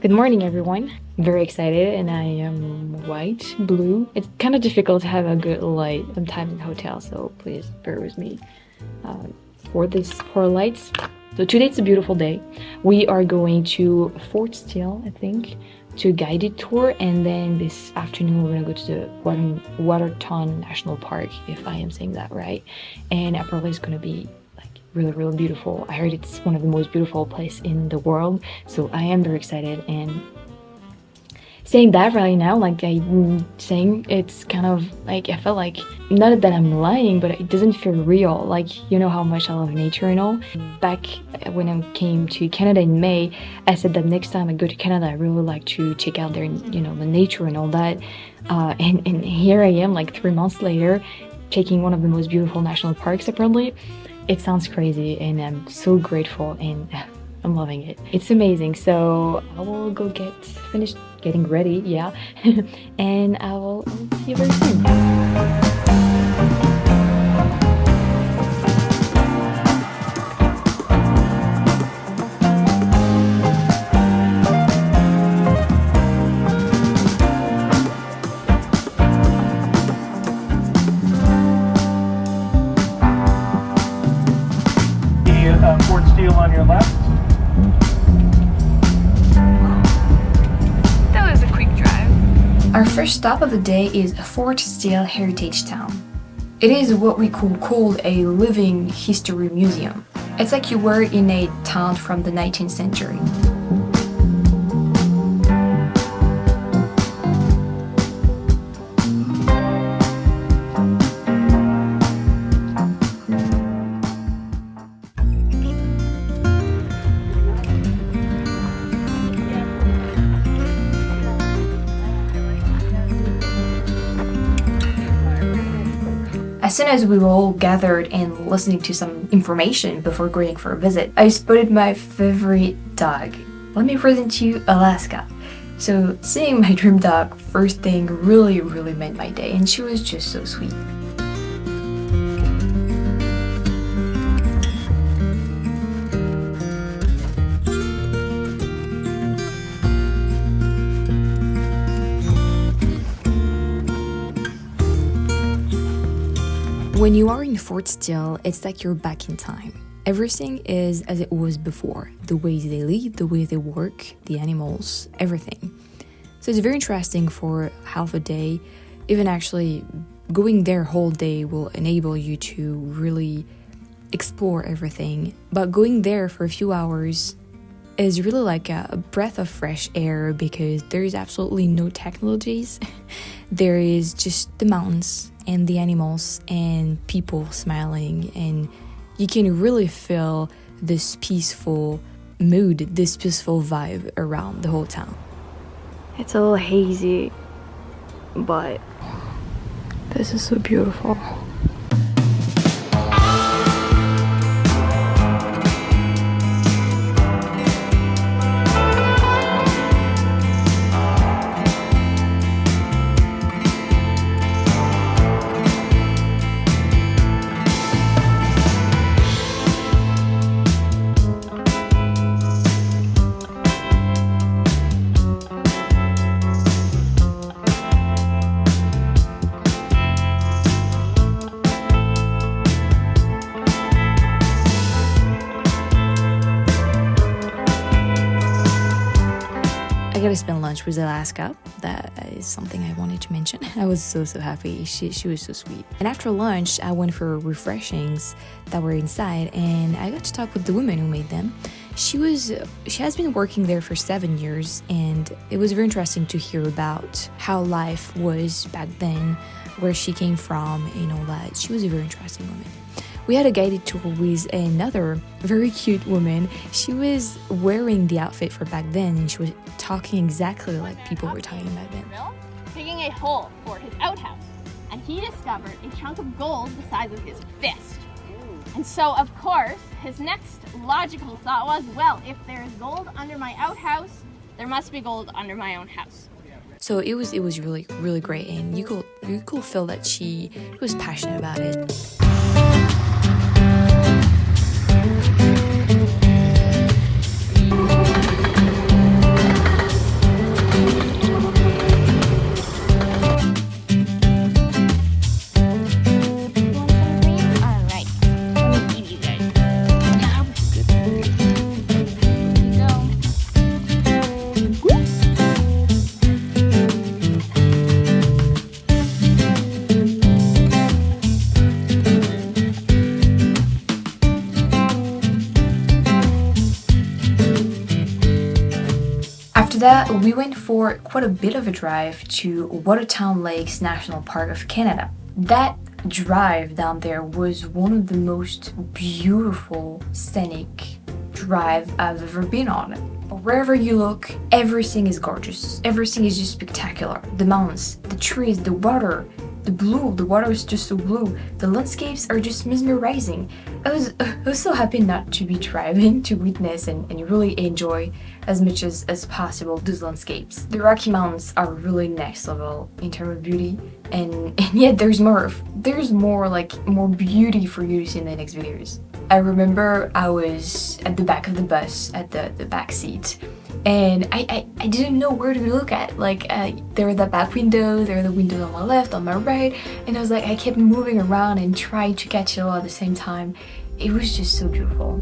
Good morning, everyone. I'm very excited, and I am white, blue. It's kind of difficult to have a good light sometimes in hotels, so please bear with me for these poor lights. So today it's a beautiful day. We are going to Fort Steele, I think, to a guided tour, and then this afternoon we're gonna go to the Waterton National Park, if I am saying that right. And apparently it's gonna be really beautiful. I heard it's one of the most beautiful places in the world, so I am very excited. And saying that right now, like I'm saying, it's kind of like I felt like, not that I'm lying, but it doesn't feel real. Like, you know how much I love nature and all. Back when I came to Canada in May, I said that next time I go to Canada I really like to check out their, you know, the nature and all that. And here I am, like 3 months later, taking one of the most beautiful national parks apparently. It sounds crazy, and I'm so grateful, and I'm loving it. It's amazing. So I will go finish getting ready, yeah, and I will see you very soon. Fort Steele on your left. That was a quick drive. Our first stop of the day is Fort Steele Heritage Town. It is what we could call a living history museum. It's like you were in a town from the 19th century. As soon as we were all gathered and listening to some information before going for a visit, I spotted my favorite dog. Let me present you Alaska. So seeing my dream dog first thing really made my day, and she was just so sweet. When you are in Fort Steele, it's like you're back in time. Everything is as it was before. The ways they live, the way they work, the animals, everything. So it's very interesting for half a day. Even actually going there whole day will enable you to really explore everything. But going there for a few hours is really like a breath of fresh air, because there is absolutely no technologies. There is just the mountains and the animals and people smiling, and you can really feel this peaceful mood, this peaceful vibe around the whole town. It's a little hazy, but this is so beautiful. I got to spend lunch with Alaska. That is something I wanted to mention. I was so happy. She was so sweet. And after lunch, I went for refreshings that were inside, and I got to talk with the woman who made them. She has been working there for 7 years, and it was very interesting to hear about how life was back then, where she came from, and all that. She was a very interesting woman. We had a guided tour with another very cute woman. She was wearing the outfit for back then, and she was talking exactly like people were talking back then. Digging a hole for his outhouse, and he discovered a chunk of gold the size of his fist. And so, of course, his next logical thought was, well, if there is gold under my outhouse, there must be gold under my own house. So it was really great, and you could feel that she was passionate about it. After that, we went for quite a bit of a drive to Waterton Lakes National Park of Canada. That drive down there was one of the most beautiful scenic drive I've ever been on. Wherever you look, everything is gorgeous. Everything is just spectacular. The mountains, the trees, the water, the blue. The water is just so blue. The landscapes are just mesmerizing. I was so happy not to be driving, to witness and really enjoy as much as possible those landscapes. The Rocky Mountains are really next level in terms of beauty, and yet there's more beauty for you to see in the next videos. I remember I was at the back of the bus, at the back seat, and I didn't know where to look at. There were the back windows, there were the windows on my left, on my right, and I was like, I kept moving around and trying to catch it all at the same time. It was just so beautiful.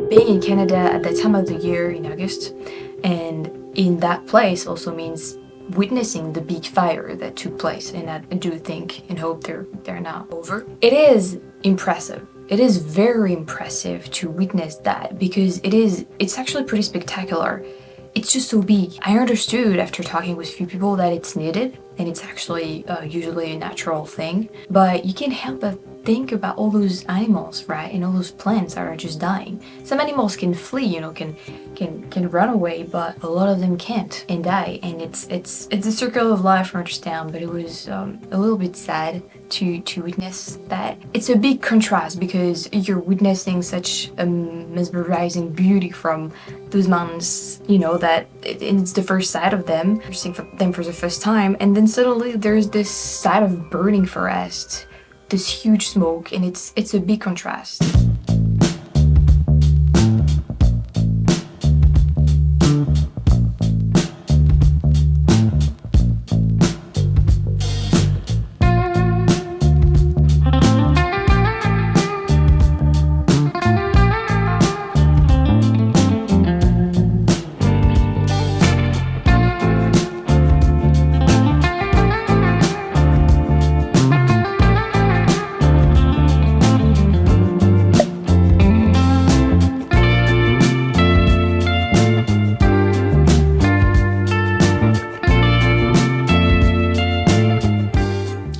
Being in Canada at that time of the year in August, and in that place also means witnessing the big fire that took place, and I do think and hope they're now over. It is impressive. It is very impressive to witness that, because it's actually pretty spectacular. It's just so big. I understood after talking with a few people that it's needed, and it's actually usually a natural thing, but you can't help but think about all those animals, right, and all those plants that are just dying. Some animals can flee, can run away, but a lot of them can't and die, and it's a circle of life, I understand, but it was a little bit sad to witness that. It's a big contrast because you're witnessing such a mesmerizing beauty from those mountains, that it's the first sight of them, you're seeing them for the first time, and then suddenly there's this sight of burning forest, this huge smoke, and it's a big contrast.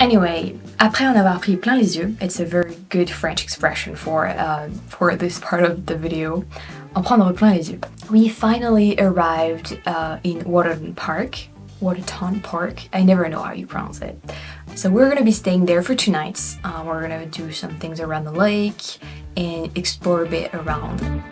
Anyway, après en avoir pris plein les yeux, it's a very good French expression for this part of the video, en prendre plein les yeux. We finally arrived in Waterton Park. I never know how you pronounce it. So we're gonna be staying there for 2 nights. We're gonna do some things around the lake and explore a bit around.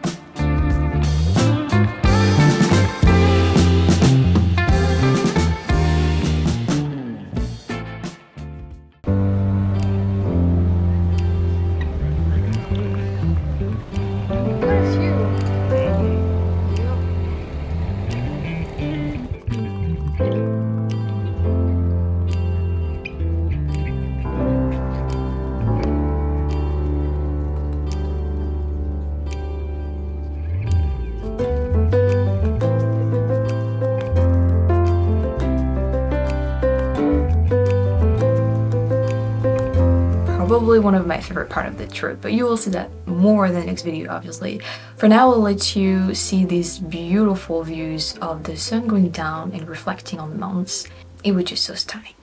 Probably one of my favorite part of the trip, but you will see that more in the next video, obviously. For now, I'll let you see these beautiful views of the sun going down and reflecting on the mountains. It was just so stunning.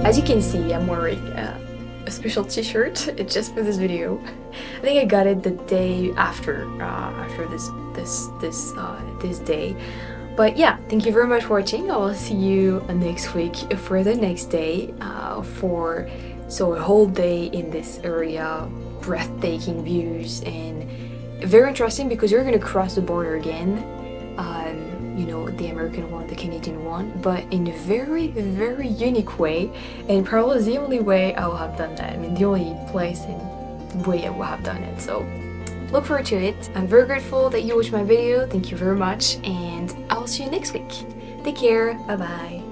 As you can see, I'm wearing a special t-shirt just for this video. I think I got it the day after this day. But yeah, thank you very much for watching. I will see you next week for the next day for a whole day in this area, breathtaking views, and very interesting because you're gonna cross the border again. You know, the American one, the Canadian one, but in a very, very unique way, and probably the only way I will have done that. I mean, the only place and way I will have done it. So look forward to it. I'm very grateful that you watched my video. Thank you very much, and I'll see you next week. Take care. Bye bye.